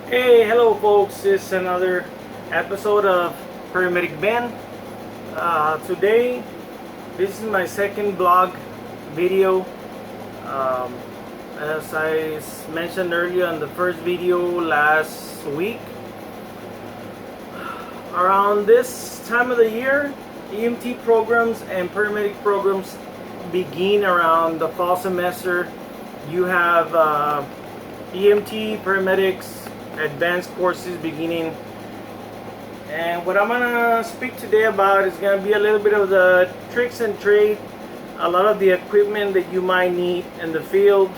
Hey, hello folks, it's another episode of Paramedic Ben. Today, this is my second blog video. Um, as I mentioned earlier on the first video last week, around this time of the year, EMT programs and paramedic programs begin around the fall semester. You have EMT, paramedics, advanced courses beginning, and what I'm gonna speak today about is gonna be a little bit of the tricks and trade, a lot of the equipment that you might need in the field,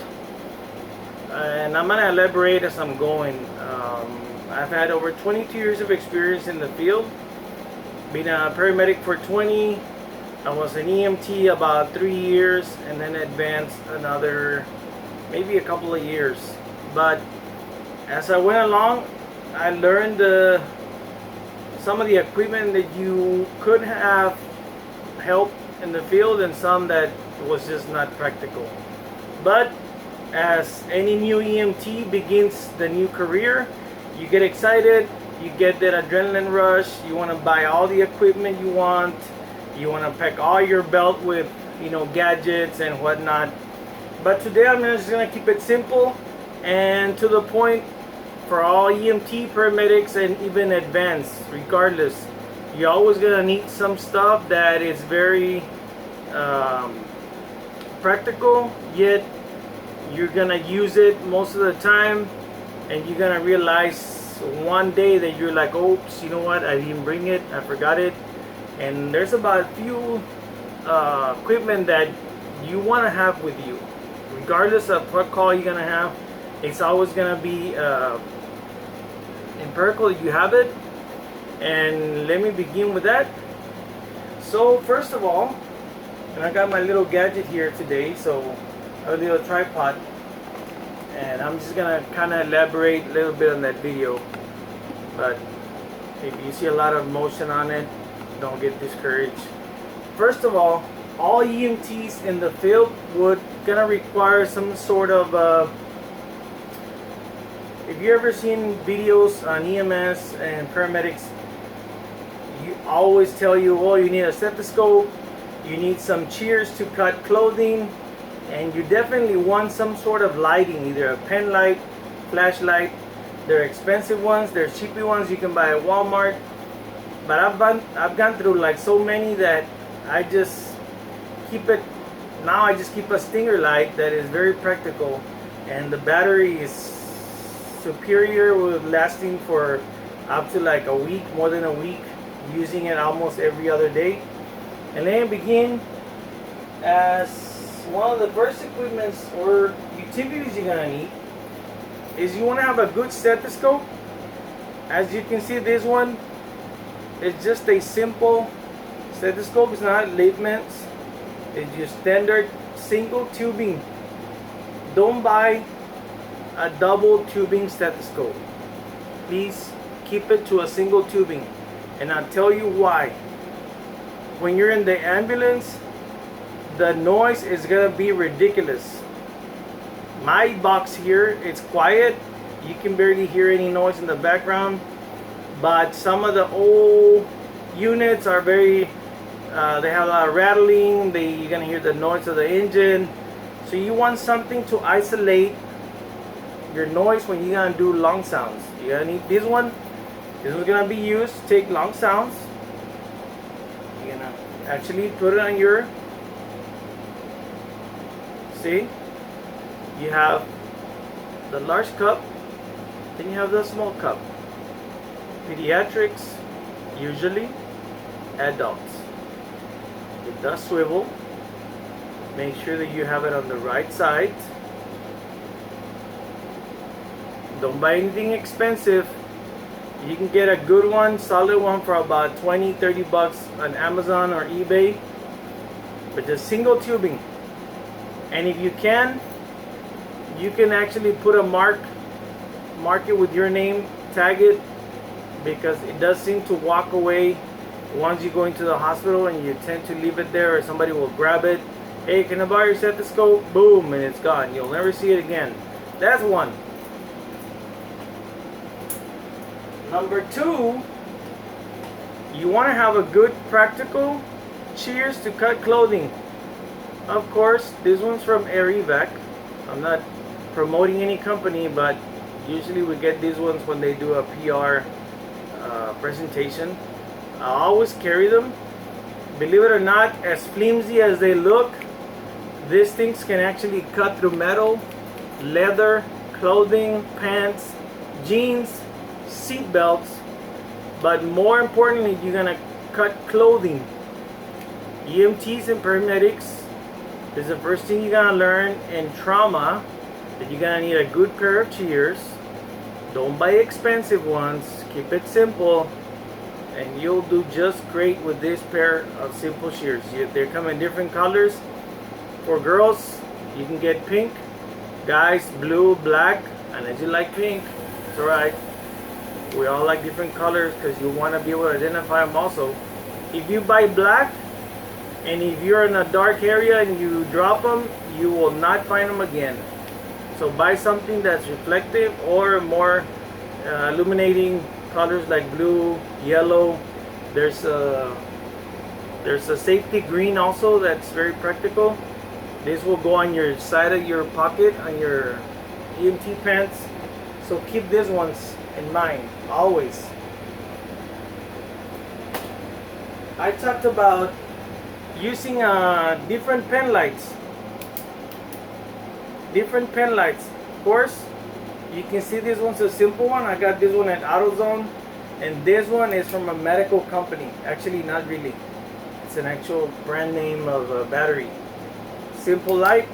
and I'm gonna elaborate as I'm going. I've had over 22 years of experience in the field, been a paramedic for 20. I was an EMT about 3 years, and then advanced another maybe a couple of years. But as I went along, I learned some of the equipment that you could have help in the field, and some that was just not practical. But as any new EMT begins the new career, you get excited, you get that adrenaline rush, you want to buy all the equipment you want, you want to pack all your belt with gadgets and whatnot. But today I'm just going to keep it simple and to the point. For all EMT, paramedics, and even advanced, regardless, you're always gonna need some stuff that is very practical, yet you're gonna use it most of the time, and you're gonna realize one day that you're like, oops, you know what, I didn't bring it, I forgot it. And there's about a few equipment that you want to have with you, regardless of what call you're gonna have. It's always gonna be empirical. You have it, and let me begin with that. So first of all, and I got my little gadget here today, so I have a little tripod, and I'm just gonna kind of elaborate a little bit on that video. But if you see a lot of motion on it, don't get discouraged. First of all EMTs in the field would gonna require some sort of if you ever seen videos on EMS and paramedics, you always tell you, oh, you need a stethoscope, you need some shears to cut clothing, and you definitely want some sort of lighting, either a Penlight, flashlight. They're expensive ones, they're cheapy ones you can buy at Walmart. But I've gone through like so many that I just keep it. Now I just keep a Stinger light that is very practical, and the battery is superior, with lasting for up to like a week, more than a week, using it almost every other day. And then begin as one of the first equipments or utilities you're gonna need is you want to have a good stethoscope. As you can see, this one is just a simple stethoscope. It's not Liebman's. It's just standard single tubing. Don't buy a double tubing stethoscope. Please keep it to a single tubing, and I'll tell you why. When you're in the ambulance, the noise is gonna be ridiculous. My box here, it's quiet, you can barely hear any noise in the background, but some of the old units are very they have a lot of rattling. You're gonna hear the noise of the engine, so you want something to isolate your noise when you're gonna do long sounds. You're gonna need this one. This is gonna be used to take long sounds. You're gonna actually put it on your, see, you have the large cup, then you have the small cup. Pediatrics, usually adults. It does swivel. Make sure that you have it on the right side. Don't buy anything expensive. You can get a good one, solid one, for about 20-30 bucks on Amazon or eBay, but just single tubing. And if you can actually put a mark it with your name, tag it, because it does seem to walk away once you go into the hospital, and you tend to leave it there, or somebody will grab it. Hey, can I buy your stethoscope? Boom, and it's gone. You'll never see it again. That's one. Number two, you want to have a good practical shears to cut clothing. Of course, this one's from Air-Evac. I'm not promoting any company, but usually we get these ones when they do a PR presentation. I always carry them. Believe it or not, as flimsy as they look, these things can actually cut through metal, leather, clothing, pants, jeans, seat belts, but more importantly, you're gonna cut clothing. EMTs and paramedics is the first thing you're gonna learn in trauma, that you're gonna need a good pair of shears. Don't buy expensive ones, keep it simple, and you'll do just great with this pair of simple shears. They come in different colors. For girls, you can get pink, guys blue, black, and if you like pink, it's alright. We all like different colors because you want to be able to identify them also. If you buy black, and if you're in a dark area and you drop them, you will not find them again. So buy something that's reflective or more illuminating colors like blue, yellow. There's a safety green also that's very practical. This will go on your side of your pocket on your EMT pants. So keep these ones in mind always. I talked about using different Penlights. Different Penlights. Of course, you can see this one's a simple one. I got this one at AutoZone, and this one is from a medical company. Actually, not really. It's an actual brand name of a battery. Simple light.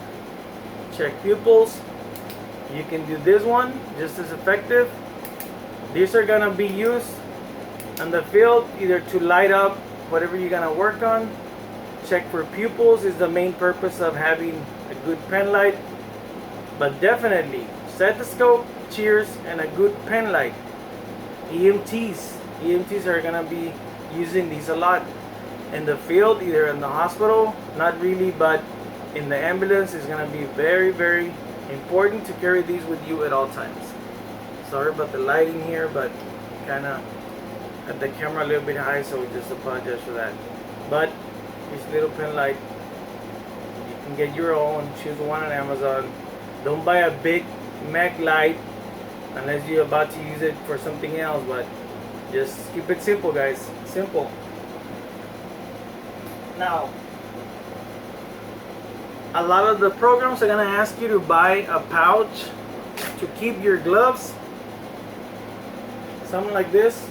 Check pupils. You can do this one just as effective. These are gonna be used on the field either to light up whatever you're gonna work on. Check for pupils is the main purpose of having a good pen light. But definitely stethoscope, shears, and a good pen light. EMTs are gonna be using these a lot in the field, either in the hospital, not really, but in the ambulance is gonna be very, very important to carry these with you at all times. Sorry about the lighting here, but kind of had the camera a little bit high, so we just apologize for that. But this little pen light, you can get your own. Choose one on Amazon. Don't buy a big Mac light unless you're about to use it for something else, but just keep it simple, guys. Simple. Now, a lot of the programs are gonna ask you to buy a pouch to keep your gloves. Something like this.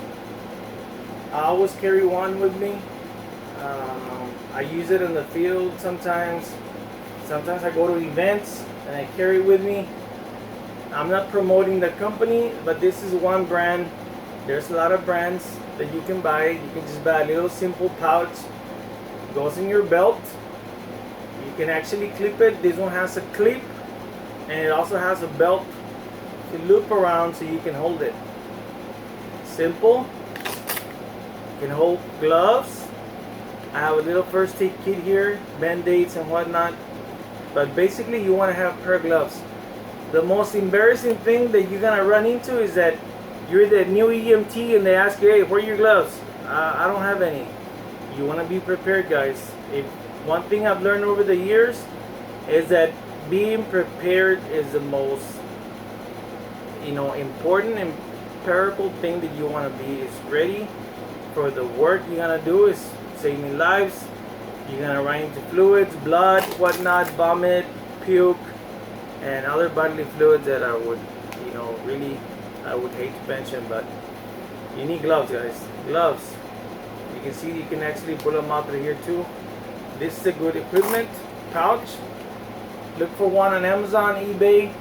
I always carry one with me. I use it in the field sometimes. Sometimes I go to events and I carry it with me. I'm not promoting the company, but this is one brand. There's a lot of brands that you can buy. You can just buy a little simple pouch. It goes in your belt. You can actually clip it. This one has a clip, and it also has a belt to loop around so you can hold it. Simple. You can hold gloves. I have a little first aid kit here, band-aids and whatnot. But basically you want to have a pair of gloves. The most embarrassing thing that you're gonna run into is that you're the new EMT and they ask you, hey, where are your gloves? I don't have any. You want to be prepared, guys. One thing I've learned over the years is that being prepared is the most important and empirical thing that you want to be is ready for the work you're gonna do. Is saving lives. You're gonna run into fluids, blood, whatnot, vomit, puke, and other bodily fluids that I would I would hate to mention, but you need gloves, guys. Gloves. You can see you can actually pull them out through here too. This is a good equipment pouch. Look for one on Amazon, eBay,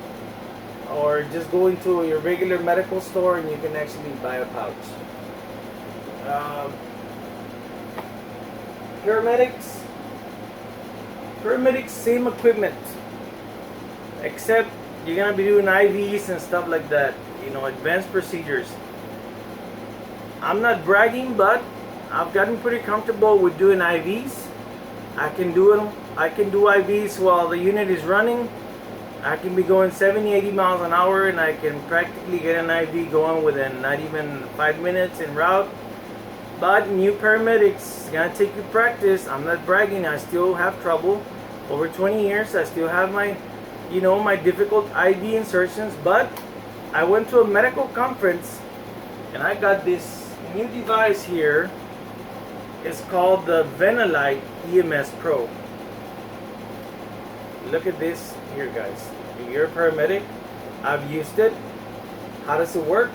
or just go into your regular medical store and you can actually buy a pouch. Paramedics, same equipment, except you're gonna be doing IVs and stuff like that, advanced procedures. I'm not bragging, but I've gotten pretty comfortable with doing IVs. I can do IVs while the unit is running. I can be going 70, 80 miles an hour, and I can practically get an IV going within not even 5 minutes en route. But new paramedics, it's gonna take you practice. I'm not bragging, I still have trouble. Over 20 years, I still have my, my difficult IV insertions, but I went to a medical conference and I got this new device here. It's called the Penlights EMS Pro. Look at this here, guys. If you're a paramedic, I've used it. How does it work?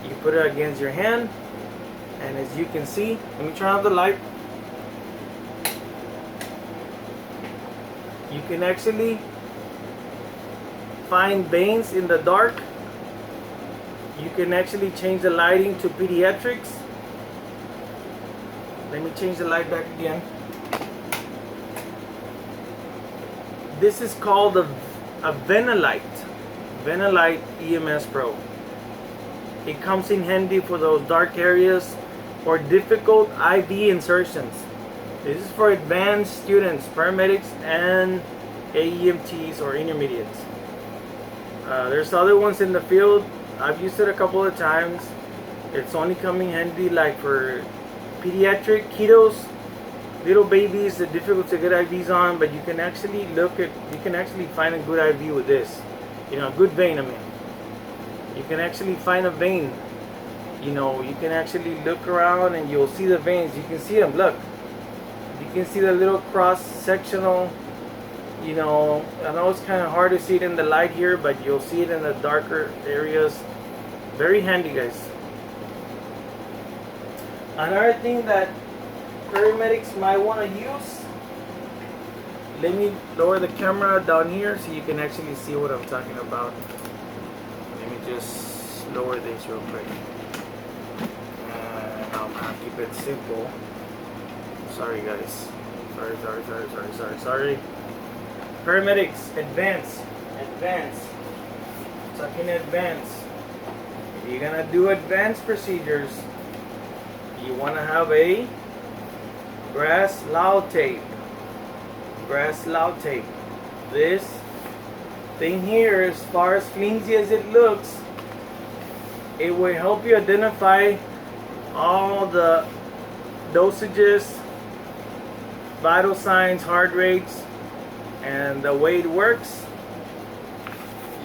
You put it against your hand, and as you can see, let me turn off the light. You can actually find veins in the dark. You can actually change the lighting to pediatrics. Let me change the light back again. This is called a Penlights EMS Pro. It comes in handy for those dark areas or difficult IV insertions. This is for advanced students, paramedics, and AEMTs or intermediates. There's other ones in the field. I've used it a couple of times. It's only coming handy like for pediatric kiddos, little babies that are difficult to get IVs on, but you can actually find a good IV with this. A good vein, I mean. You can actually find a vein. You can actually look around and you'll see the veins. You can see them, look. You can see the little cross-sectional, I know it's kind of hard to see it in the light here, but you'll see it in the darker areas. Very handy, guys. Another thing that paramedics might want to use, let me lower the camera down here so you can actually see what I'm talking about. Let me just lower this real quick. I'm gonna keep it simple. Sorry guys. Sorry. Paramedics, advance. Talking advance. If you're gonna do advanced procedures, you want to have a brass loud tape. This thing here, as far as flimsy as it looks, it will help you identify all the dosages, vital signs, heart rates, and the way it works.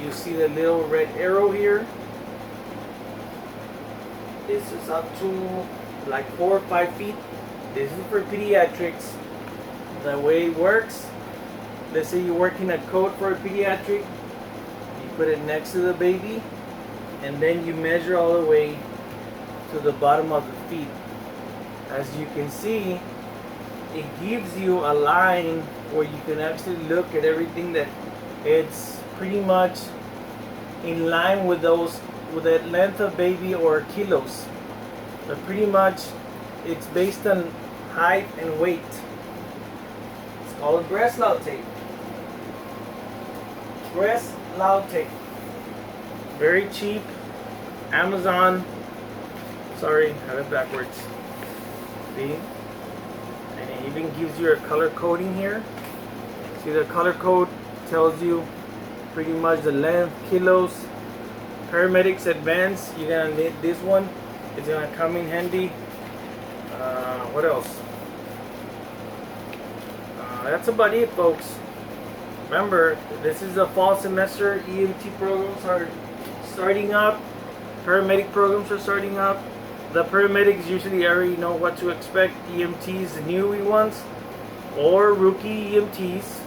You see the little red arrow here. This is up to like 4 or 5 feet. This is for pediatrics. The way it works, let's say you're working a code for a pediatric, you put it next to the baby, and then you measure all the way to the bottom of the feet. As you can see, it gives you a line where you can actually look at everything that it's pretty much in line with that length of baby or kilos. But pretty much it's based on height and weight. It's called breast loud tape. Very cheap. Amazon. Sorry, I have it backwards. See? And it even gives you a color coding here. See, the color code tells you pretty much the length, kilos. Paramedics Advance, you're gonna need this one. It's gonna come in handy. What else? That's about it, folks. Remember, this is a fall semester. EMT programs are starting up. Paramedic programs are starting up. The paramedics usually already know what to expect. EMTs, the newer ones, or rookie EMTs,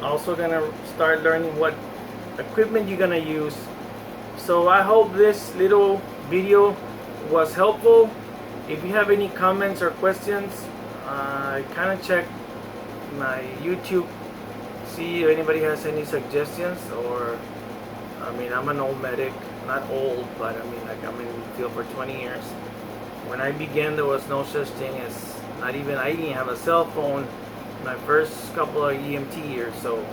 also gonna start learning what equipment you're gonna use. So I hope this little video was helpful. If you have any comments or questions, kind of check my YouTube, see if anybody has any suggestions. Or I mean, I'm an old medic, not old, but I mean, like, I'm in the field for 20 years. When I began, there was no such thing as, I didn't have a cell phone my first couple of EMT years. So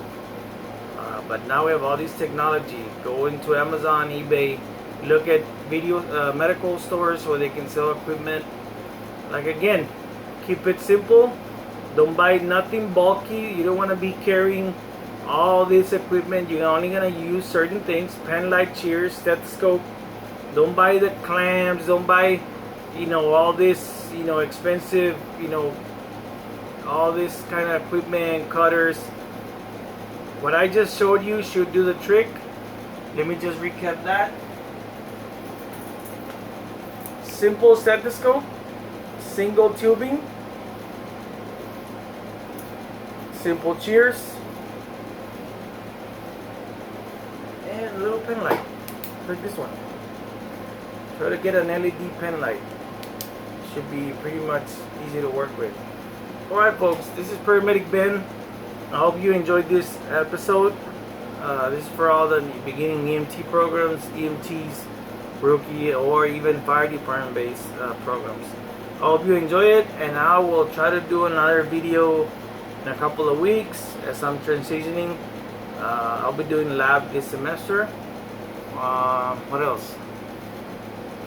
but now we have all this technology. Go into Amazon, eBay, look at medical stores where they can sell equipment. Like, again, keep it simple. Don't buy nothing bulky. You don't want to be carrying all this equipment. You're only gonna use certain things: Penlight, shears, stethoscope. Don't buy the clamps. Don't buy, all this, expensive, all this kind of equipment, cutters. What I just showed you should do the trick. Let me just recap that. Simple stethoscope, single tubing, simple shears, and a little pen light like this one. Try to get an LED pen light. Should be pretty much easy to work with. Alright folks, this is Paramedic Ben. I hope you enjoyed this episode. This is for all the beginning EMT programs, EMTs, rookie, or even fire department based programs. I hope you enjoy it, and I will try to do another video in a couple of weeks as I'm transitioning. I'll be doing lab this semester. What else?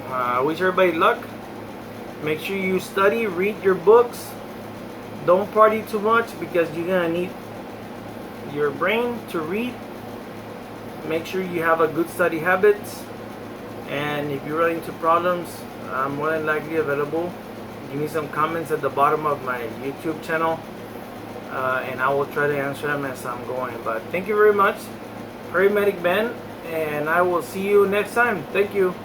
I wish everybody luck. Make sure you study, read your books. Don't party too much because you're gonna need your brain to read. Make sure you have a good study habits, and if you run into problems, I'm more than likely available. Give me some comments at the bottom of my YouTube channel, and I will try to answer them as I'm going. But thank you very much, Paramedic Ben, and I will see you next time. Thank you.